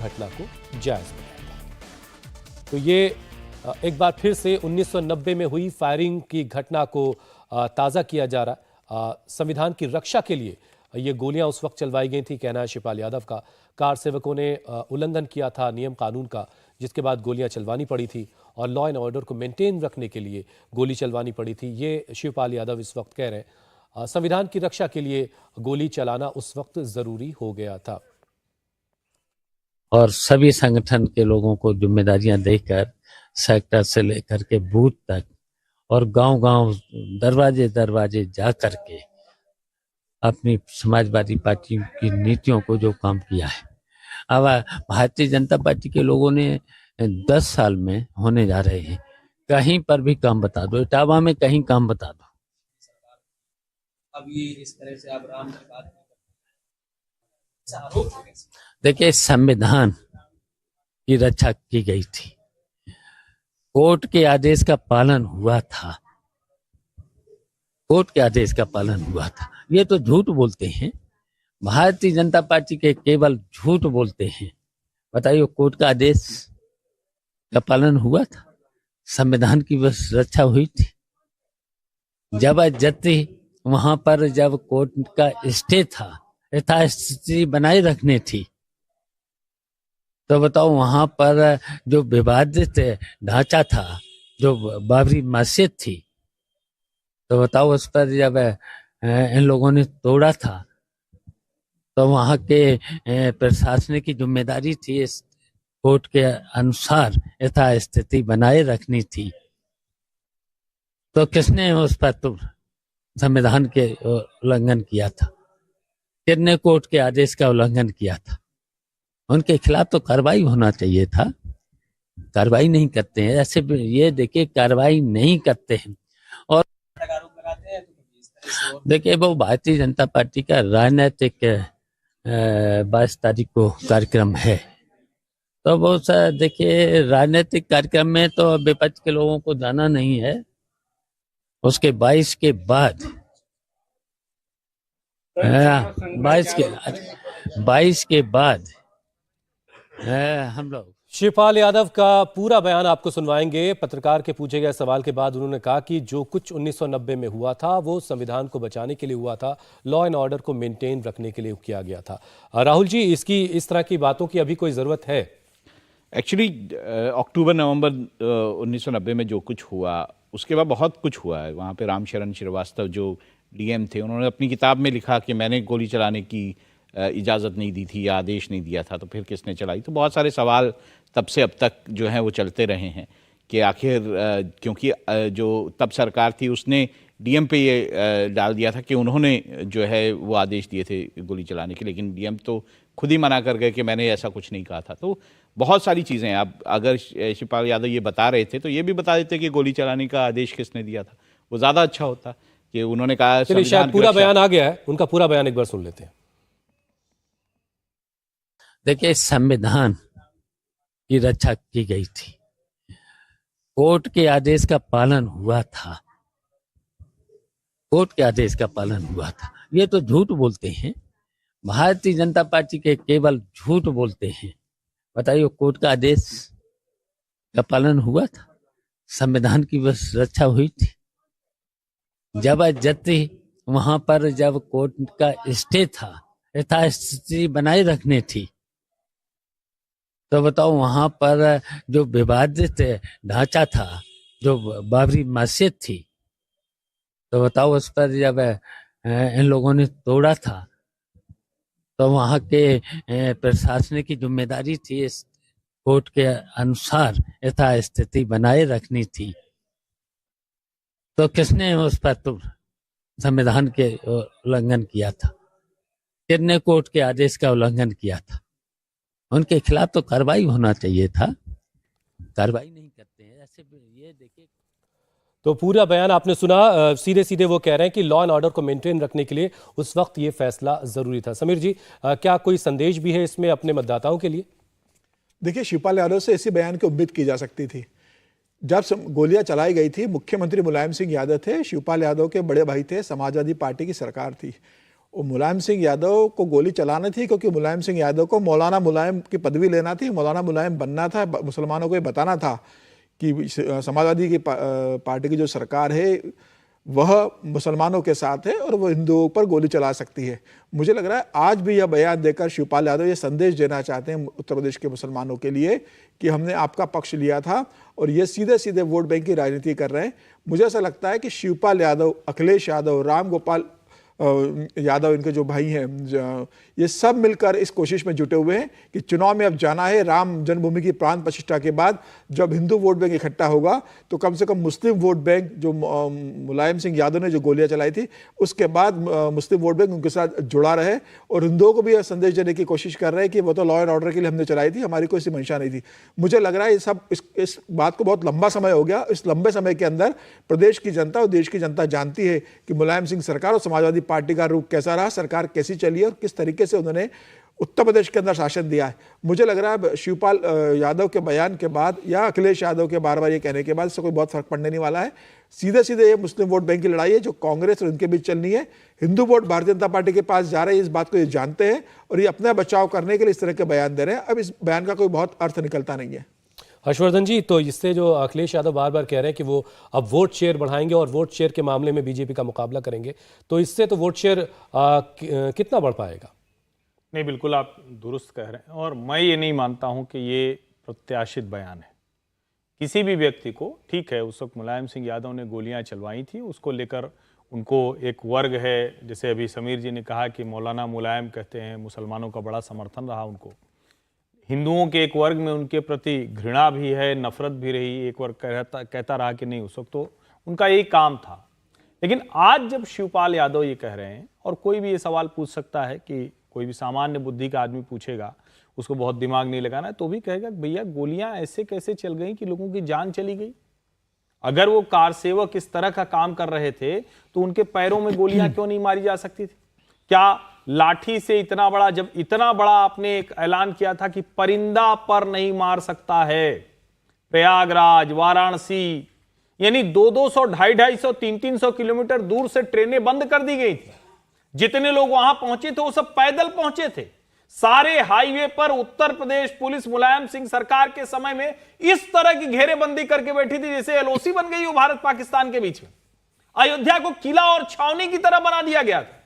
घटना को जायज बताया था। तो ये एक बार फिर से 1990 में हुई फायरिंग की घटना को ताज़ा किया जा रहा। संविधान की रक्षा के लिए ये गोलियां उस वक्त चलवाई गई थी, कहना है शिवपाल यादव का। कार सेवकों ने उल्लंघन किया था नियम कानून का, जिसके बाद गोलियां चलवानी पड़ी थी और लॉ एंड ऑर्डर को मेंटेन रखने के लिए गोली चलवानी पड़ी थी। ये शिवपाल यादव इस वक्त कह रहे हैं संविधान की रक्षा के लिए गोली चलाना उस वक्त जरूरी हो गया था। और सभी संगठन के लोगों को जिम्मेदारियां देकर सेक्टर से लेकर के बूथ तक और गांव-गांव दरवाजे दरवाजे जा करके अपनी समाजवादी पार्टी की नीतियों को जो काम किया है। अब भारतीय जनता पार्टी के लोगों ने 10 साल में होने जा रहे हैं, कहीं पर भी काम बता दो, इटावा में कहीं काम बता दो। अब ये इस तरह से आप राम की बात आरोप है। देखिए, संविधान की रक्षा की गई थी, कोर्ट के आदेश का पालन हुआ था, कोर्ट के आदेश का पालन हुआ था। ये तो झूठ बोलते हैं, भारतीय जनता पार्टी के केवल झूठ बोलते हैं। बताइए, कोर्ट का आदेश का पालन हुआ था, संविधान की बस रक्षा हुई थी। जबरदस्ती वहां पर जब कोर्ट का स्टे था, यथास्थिति बनाए रखने थी, तो बताओ वहां पर जो विवादित ढांचा था, जो बाबरी मस्जिद थी, तो बताओ उस पर जब इन लोगों ने तोड़ा था, तो वहां के प्रशासन की जिम्मेदारी थी इस कोर्ट के अनुसार यथास्थिति बनाए रखनी थी। तो किसने उस पर तो संविधान के उल्लंघन किया था? किसने कोर्ट के आदेश का उल्लंघन किया था? उनके खिलाफ तो कार्रवाई होना चाहिए था, कार्रवाई नहीं करते हैं। ऐसे ये देखिए, कार्रवाई नहीं करते हैं। और देखिए, वो भारतीय जनता पार्टी का राजनीतिक 22 तारीख को कार्यक्रम है, तो वो देखिए, राजनीतिक कार्यक्रम में तो विपक्ष के लोगों को जाना नहीं है। उसके 22 के बाद 22 के बाद हम लोग शिवपाल यादव का पूरा बयान आपको सुनवाएंगे। पत्रकार के पूछे गए सवाल के बाद उन्होंने कहा कि जो कुछ 1990 में हुआ था वो संविधान को बचाने के लिए हुआ था, लॉ एंड ऑर्डर को मेंटेन रखने के लिए किया गया था। राहुल जी, इसकी इस तरह की बातों की अभी कोई ज़रूरत है? एक्चुअली अक्टूबर नवंबर 1990 में जो कुछ हुआ, उसके बाद बहुत कुछ हुआ है। वहाँ पे रामशरण श्रीवास्तव जो डीएम थे, उन्होंने अपनी किताब में लिखा कि मैंने गोली चलाने की इजाज़त नहीं दी थी या आदेश नहीं दिया था, तो फिर किसने चलाई? तो बहुत सारे सवाल तब से अब तक जो हैं वो चलते रहे हैं कि आखिर क्योंकि जो तब सरकार थी उसने डीएम पे ये डाल दिया था कि उन्होंने जो है वो आदेश दिए थे गोली चलाने के, लेकिन डीएम तो खुद ही मना कर गए कि मैंने ऐसा कुछ नहीं कहा था। तो बहुत सारी चीज़ें हैं। अब अगर शिवपाल यादव ये बता रहे थे तो ये भी बता देते कि गोली चलाने का आदेश किसने दिया था, वो ज़्यादा अच्छा होता कि उन्होंने कहा। चलिए, शायद पूरा बयान आ गया है, उनका पूरा बयान एक बार सुन लेते हैं। देखिए, संविधान की रक्षा की गई थी, कोर्ट के आदेश का पालन हुआ था, कोर्ट के आदेश का पालन हुआ था। ये तो झूठ बोलते हैं, भारतीय जनता पार्टी के केवल झूठ बोलते हैं। बताइए, कोर्ट का आदेश का पालन हुआ था, संविधान की बस रक्षा हुई थी। जबरदस्ती वहां पर जब कोर्ट का स्टे था, यथास्थिति बनाए रखने थी, तो बताओ वहां पर जो विवादित ढांचा था, जो बाबरी मस्जिद थी, तो बताओ उस पर जब इन लोगों ने तोड़ा था, तो वहां के प्रशासन की जिम्मेदारी थी इस कोर्ट के अनुसार यथास्थिति बनाए रखनी थी। तो किसने उस पर तो संविधान के उल्लंघन किया था? किसने कोर्ट के आदेश का उल्लंघन किया था? उनके खिलाफ तो कार्रवाई होना चाहिए था, कार्रवाई नहीं करते हैं। ऐसे ये देखिए, तो पूरा बयान आपने सुना। सीधे सीधे वो कह रहे हैं कि लॉ एंड ऑर्डर को मेंटेन रखने के लिए उस वक्त ये फैसला जरूरी था। समीर जी, क्या कोई संदेश भी है इसमें अपने मतदाताओं के लिए? देखिए, शिवपाल यादव से इसी बयान की उम्मीद की जा सकती थी। जब गोलियां चलाई गई थी, मुख्यमंत्री मुलायम सिंह यादव थे, शिवपाल यादव के बड़े भाई थे, समाजवादी पार्टी की सरकार थी। वो मुलायम सिंह यादव को गोली चलानी थी क्योंकि मुलायम सिंह यादव को मौलाना मुलायम की पदवी लेना थी, मौलाना मुलायम बनना था, मुसलमानों को ये बताना था कि समाजवादी की पार्टी की जो सरकार है वह मुसलमानों के साथ है और वो हिंदुओं पर गोली चला सकती है। मुझे लग रहा है आज भी यह बयान देकर शिवपाल यादव ये संदेश देना चाहते हैं उत्तर प्रदेश के मुसलमानों के लिए कि हमने आपका पक्ष लिया था, और ये सीधे सीधे वोट बैंक की राजनीति कर रहे हैं। मुझे ऐसा लगता है कि शिवपाल यादव, अखिलेश यादव, राम गोपाल यादव, इनके जो भाई हैं, ये सब मिलकर इस कोशिश में जुटे हुए हैं कि चुनाव में अब जाना है। राम जन्मभूमि की प्राण प्रतिष्ठा के बाद जब हिंदू वोट बैंक इकट्ठा होगा तो कम से कम मुस्लिम वोट बैंक, जो मुलायम सिंह यादव ने जो गोलियां चलाई थी उसके बाद मुस्लिम वोट बैंक उनके साथ जुड़ा रहे, और हिंदुओं को भी यह संदेश देने की कोशिश कर रहे हैं कि वो तो लॉ एंड ऑर्डर के लिए हमने चलाई थी, हमारी कोई ऐसी मंशा नहीं थी। मुझे लग रहा है ये सब इस बात को बहुत लंबा समय हो गया। इस लंबे समय के अंदर प्रदेश की जनता और देश की जनता जानती है कि मुलायम सिंह सरकार और समाजवादी पार्टी का रुख कैसा रहा, सरकार कैसी चली है और किस तरीके से उन्होंने उत्तर प्रदेश के अंदर शासन दिया है। मुझे लग रहा है शिवपाल यादव के बयान के बाद या अखिलेश यादव के बार बार ये कहने के बाद इससे कोई बहुत फर्क पड़ने नहीं वाला है। सीधे सीधे ये मुस्लिम वोट बैंक की लड़ाई है जो कांग्रेस और उनके बीच चलनी है। हिंदू वोट भारतीय जनता पार्टी के पास जा रहे हैं, इस बात को ये जानते हैं और ये अपना बचाव करने के लिए इस तरह के बयान दे रहे हैं। अब इस बयान का कोई बहुत अर्थ निकलता नहीं है। हर्षवर्धन जी, तो इससे जो अखिलेश यादव बार बार कह रहे हैं कि वो अब वोट शेयर बढ़ाएंगे और वोट शेयर के मामले में बीजेपी का मुकाबला करेंगे, तो इससे तो वोट शेयर कितना बढ़ पाएगा? नहीं, बिल्कुल आप दुरुस्त कह रहे हैं, और मैं ये नहीं मानता हूं कि ये प्रत्याशित बयान है किसी भी व्यक्ति को। ठीक है, उस वक्त मुलायम सिंह यादव ने गोलियां चलवाई थी, उसको लेकर उनको एक वर्ग है, जैसे अभी समीर जी ने कहा कि मौलाना मुलायम कहते हैं, मुसलमानों का बड़ा समर्थन रहा उनको। हिंदुओं के एक वर्ग में उनके प्रति घृणा भी है, नफरत भी रही। एक वर्ग कहता रहा कि नहीं, उस वक्त तो उनका यही काम था। लेकिन आज जब शिवपाल यादव ये कह रहे हैं, और कोई भी ये सवाल पूछ सकता है कि कोई भी सामान्य बुद्धि का आदमी पूछेगा, उसको बहुत दिमाग नहीं लगाना है, तो भी कहेगा भैया गोलियां ऐसे कैसे चल गई कि लोगों की जान चली गई। अगर वो कार सेवक इस तरह का काम कर रहे थे तो उनके पैरों में गोलियां क्यों नहीं मारी जा सकती थी? क्या लाठी से इतना बड़ा, जब इतना बड़ा आपने एक ऐलान किया था कि परिंदा पर नहीं मार सकता है, प्रयागराज, वाराणसी, यानी 200, 250, 300 किलोमीटर दूर से ट्रेनें बंद कर दी गई थी। जितने लोग वहां पहुंचे थे वो सब पैदल पहुंचे थे। सारे हाईवे पर उत्तर प्रदेश पुलिस मुलायम सिंह सरकार के समय में इस तरह की घेरेबंदी करके बैठी थी जैसे एलओसी बन गई हो भारत पाकिस्तान के बीच में। अयोध्या को किला और छावनी की तरह बना दिया गया था,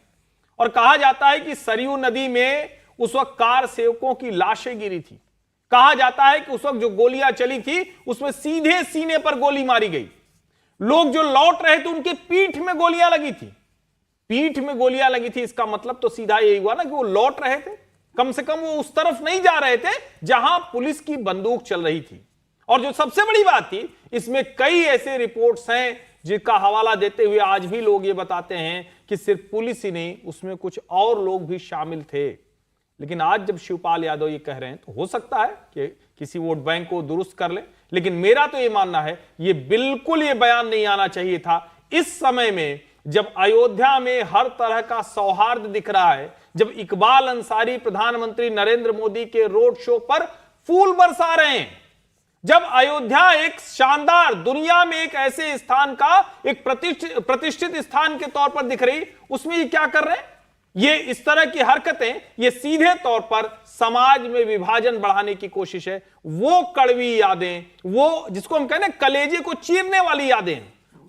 और कहा जाता है कि सरयू नदी में उस वक्त कार सेवकों की लाशें गिरी थी। कहा जाता है कि उस वक्त जो गोलियां चली थी उसमें सीधे सीने पर गोली मारी गई। लोग जो लौट रहे थे उनके पीठ में गोलियां लगी थी, पीठ में गोलियां लगी थी। इसका मतलब तो सीधा यही हुआ ना कि वो लौट रहे थे, कम से कम वो उस तरफ नहीं जा रहे थे जहां पुलिस की बंदूक चल रही थी। और जो सबसे बड़ी बात थी, इसमें कई ऐसे रिपोर्ट्स हैं जिनका हवाला देते हुए आज भी लोग ये बताते हैं कि सिर्फ पुलिस ही नहीं, उसमें कुछ और लोग भी शामिल थे। लेकिन आज जब शिवपाल यादव ये कह रहे हैं तो हो सकता है कि किसी वोट बैंक को दुरुस्त कर ले, लेकिन मेरा तो ये मानना है ये बिल्कुल ये बयान नहीं आना चाहिए था इस समय में जब अयोध्या में हर तरह का सौहार्द दिख रहा है, जब इकबाल अंसारी प्रधानमंत्री नरेंद्र मोदी के रोड शो पर फूल बरसा रहे हैं, जब अयोध्या एक शानदार, दुनिया में एक ऐसे स्थान का एक प्रतिष्ठित स्थान के तौर पर दिख रही, उसमें ये क्या कर रहे हैं? ये इस तरह की हरकतें, ये सीधे तौर पर समाज में विभाजन बढ़ाने की कोशिश है। वो कड़वी यादें, वो जिसको हम कहते हैं कलेजे को चीरने वाली यादें,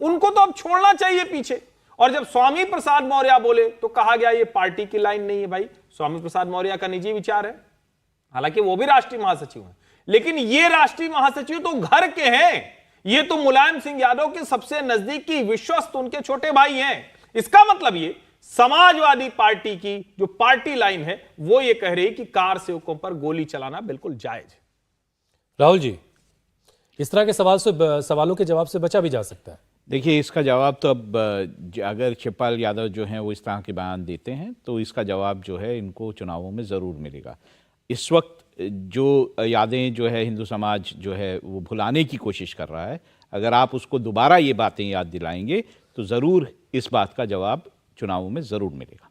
उनको तो अब छोड़ना चाहिए पीछे। और जब स्वामी प्रसाद मौर्य बोले तो कहा गया ये पार्टी की लाइन नहीं है। भाई, स्वामी प्रसाद मौर्य का निजी विचार है, हालांकि वो भी राष्ट्रीय महासचिव हैं, लेकिन ये राष्ट्रीय महासचिव तो घर के हैं। ये तो मुलायम सिंह यादव के सबसे नजदीकी विश्वस्त, उनके छोटे भाई हैं। इसका मतलब ये समाजवादी पार्टी की जो पार्टी लाइन है वो ये कह रही है कि कार सेवकों पर गोली चलाना बिल्कुल जायज है। राहुल जी, इस तरह के सवालों के जवाब से बचा भी जा सकता है। देखिए, इसका जवाब तो अब अगर शिवपाल यादव जो हैं वो इस तरह के बयान देते हैं तो इसका जवाब जो है इनको चुनावों में ज़रूर मिलेगा। इस वक्त जो यादें जो है हिंदू समाज जो है वो भुलाने की कोशिश कर रहा है, अगर आप उसको दोबारा ये बातें याद दिलाएंगे तो ज़रूर इस बात का जवाब चुनावों में ज़रूर मिलेगा।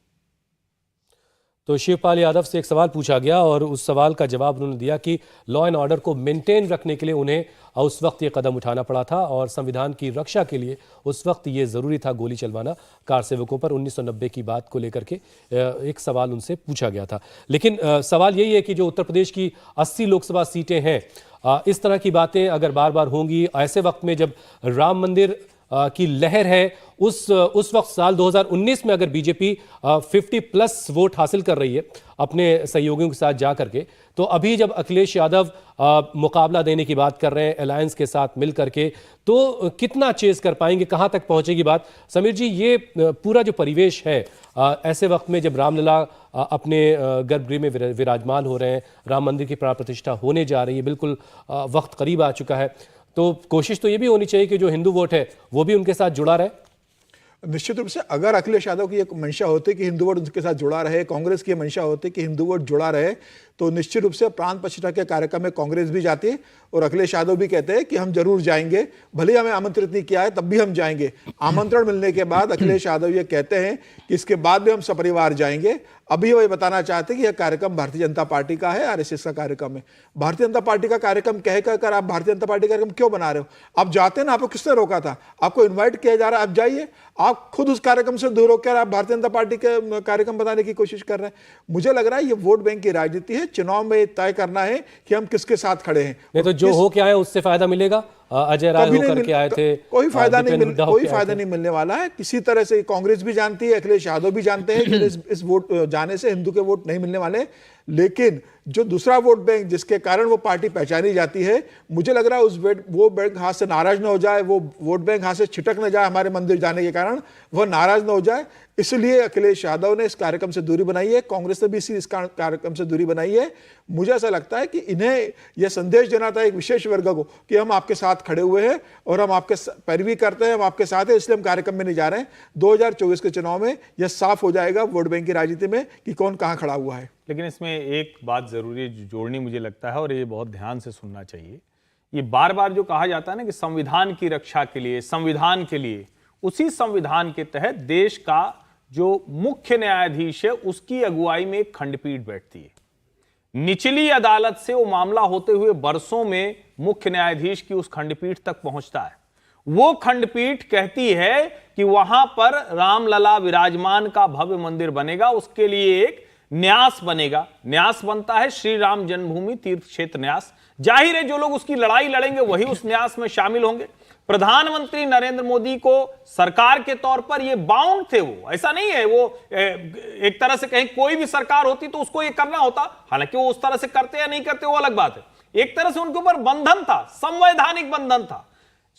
तो शिवपाल यादव से एक सवाल पूछा गया और उस सवाल का जवाब उन्होंने दिया कि लॉ एंड ऑर्डर को मेंटेन रखने के लिए उन्हें उस वक्त ये कदम उठाना पड़ा था और संविधान की रक्षा के लिए उस वक्त ये ज़रूरी था गोली चलवाना कार सेवकों पर। 1990 की बात को लेकर के एक सवाल उनसे पूछा गया था। लेकिन सवाल यही है कि जो उत्तर प्रदेश की 80 लोकसभा सीटें हैं, इस तरह की बातें अगर बार बार होंगी, ऐसे वक्त में जब राम मंदिर की लहर है, उस वक्त साल 2019 में अगर बीजेपी 50+ वोट हासिल कर रही है अपने सहयोगियों के साथ जा करके, तो अभी जब अखिलेश यादव मुकाबला देने की बात कर रहे हैं अलायंस के साथ मिल करके, तो कितना चेज कर पाएंगे, कहां तक पहुंचेगी बात? समीर जी, ये पूरा जो परिवेश है ऐसे वक्त में जब रामलला अपने गर्भगृह में विराजमान हो रहे हैं, राम मंदिर की प्राण प्रतिष्ठा होने जा रही है, बिल्कुल वक्त करीब आ चुका है, तो कोशिश तो ये भी होनी चाहिए कि जो हिंदू वोट है वो भी उनके साथ जुड़ा रहे। निश्चित रूप से अगर अखिलेश यादव की एक मंशा होती कि हिंदू वोट उनके साथ जुड़ा रहे, कांग्रेस की मंशा होती कि हिंदू वोट जुड़ा रहे, तो निश्चित रूप से प्राण प्रतिष्ठा के कार्यक्रम में कांग्रेस भी जाती है और अखिलेश यादव भी कहते हैं कि हम जरूर जाएंगे, भले ही हमें आमंत्रित नहीं किया है तब भी हम जाएंगे। आमंत्रण मिलने के बाद अखिलेश यादव ये कहते हैं कि इसके बाद भी हम सपरिवार जाएंगे। अभी वो ये बताना चाहते हैं कि यह कार्यक्रम भारतीय जनता पार्टी का है, आरएसएस का कार्यक्रम है। भारतीय जनता पार्टी का कार्यक्रम कह कर आप भारतीय जनता पार्टी का कार्यक्रम क्यों बना रहे हो? आप जाते हैं ना, आपको किसने रोका था? आपको इन्वाइट किया जा रहा है, आप जाइए। आप खुद उस कार्यक्रम से दूर होकर आप भारतीय जनता पार्टी के कार्यक्रम बनाने की कोशिश कर रहे हैं। मुझे लग रहा है ये वोट बैंक की राजनीति है। चुनाव में तय करना है कि हम किसके साथ खड़े हैं। नहीं तो जो हो क्या है उससे फायदा मिलेगा। अजय राय होकर के आए थे, कोई फायदा नहीं मिलने वाला है। किसी तरह से कांग्रेस भी जानती है, अखिलेश यादव भी जानते हैं कि इस वोट जाने से हिंदू के वोट नहीं मिलने वाले। लेकिन जो दूसरा वोट बैंक जिसके कारण वो पार्टी पहचानी जाती है, मुझे लग रहा है वो बैंक हाथ से नाराज ना हो जाए, वो वोट बैंक हाथ से छिटक ना जाए हमारे मंदिर जाने के कारण, वह नाराज ना हो जाए। इसलिए अखिलेश यादव ने इस कार्यक्रम से दूरी बनाई है, कांग्रेस ने भी इस कार्यक्रम से दूरी बनाई है। मुझे ऐसा लगता है कि इन्हें यह संदेश देना था एक विशेष वर्ग को कि हम आपके साथ खड़े हुए हैं और हम आपके पैरवी करते हैं, हम आपके साथ हैं, इसलिए हम कार्यक्रम में नहीं जा रहे हैं। 2024 के चुनाव में यह साफ हो जाएगा वोट बैंक की राजनीति में कि कौन कहां खड़ा हुआ है। लेकिन इसमें एक बात जरूरी जोड़नी मुझे लगता है और ये बहुत ध्यान से सुनना चाहिए। ये बार बार जो कहा जाता है ना कि संविधान की रक्षा के लिए, संविधान के लिए, उसी संविधान के तहत देश का जो मुख्य न्यायाधीश है उसकी अगुवाई में एक खंडपीठ बैठती है। निचली अदालत से वो मामला होते हुए बरसों में मुख्य न्यायाधीश की उस खंडपीठ तक पहुंचता है। वो खंडपीठ कहती है कि वहां पर रामलला विराजमान का भव्य मंदिर बनेगा, उसके लिए एक न्यास बनेगा। न्यास बनता है श्री राम जन्मभूमि तीर्थ क्षेत्र न्यास। जाहिर है जो लोग उसकी लड़ाई लड़ेंगे वही उस न्यास में शामिल होंगे। प्रधानमंत्री नरेंद्र मोदी को सरकार के तौर पर ये बाउंड थे, वो ऐसा नहीं है वो एक तरह से कहीं कोई भी सरकार होती तो उसको ये करना होता। हालांकि वो उस तरह से करते या नहीं करते वो अलग बात है। एक तरह से उनके ऊपर बंधन था, संवैधानिक बंधन था।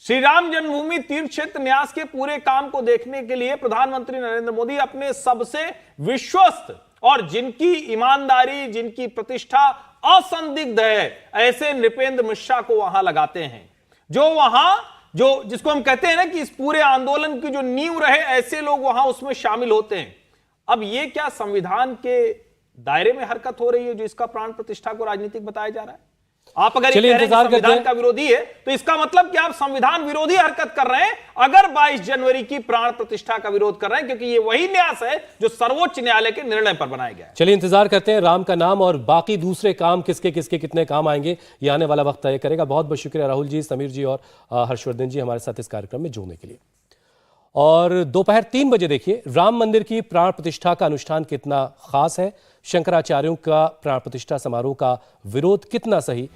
श्री राम जन्मभूमि तीर्थ क्षेत्र न्यास के पूरे काम को देखने के लिए प्रधानमंत्री नरेंद्र मोदी अपने सबसे विश्वस्त और जिनकी ईमानदारी, जिनकी प्रतिष्ठा असंदिग्ध है, ऐसे नृपेंद्र मिश्रा को वहां लगाते हैं, जो वहां जिसको हम कहते हैं ना कि इस पूरे आंदोलन की जो नींव रहे, ऐसे लोग वहां उसमें शामिल होते हैं। अब ये क्या संविधान के दायरे में हरकत हो रही है जो इसका प्राण प्रतिष्ठा को राजनीतिक बताया जा रहा है? आप अगर संविधान का विरोधी है तो इसका मतलब कि आप संविधान विरोधी हरकत कर रहे हैं अगर 22 जनवरी की प्राण प्रतिष्ठा का विरोध कर रहे हैं, क्योंकि ये वही न्यास है जो सर्वोच्च न्यायालय के निर्णय पर बनाया गया है। चलिए इंतजार करते हैं राम का नाम और बाकी दूसरे काम किसके किसके कितने काम आएंगे, ये आने वाला वक्त तय करेगा। बहुत बहुत शुक्रिया राहुल जी, समीर जी और हर्षवर्धन जी हमारे साथ इस कार्यक्रम में जुड़ने के लिए। और दोपहर 3 बजे देखिए राम मंदिर की प्राण प्रतिष्ठा का अनुष्ठान कितना खास है, शंकराचार्यों का प्राण प्रतिष्ठा समारोह का विरोध कितना सही,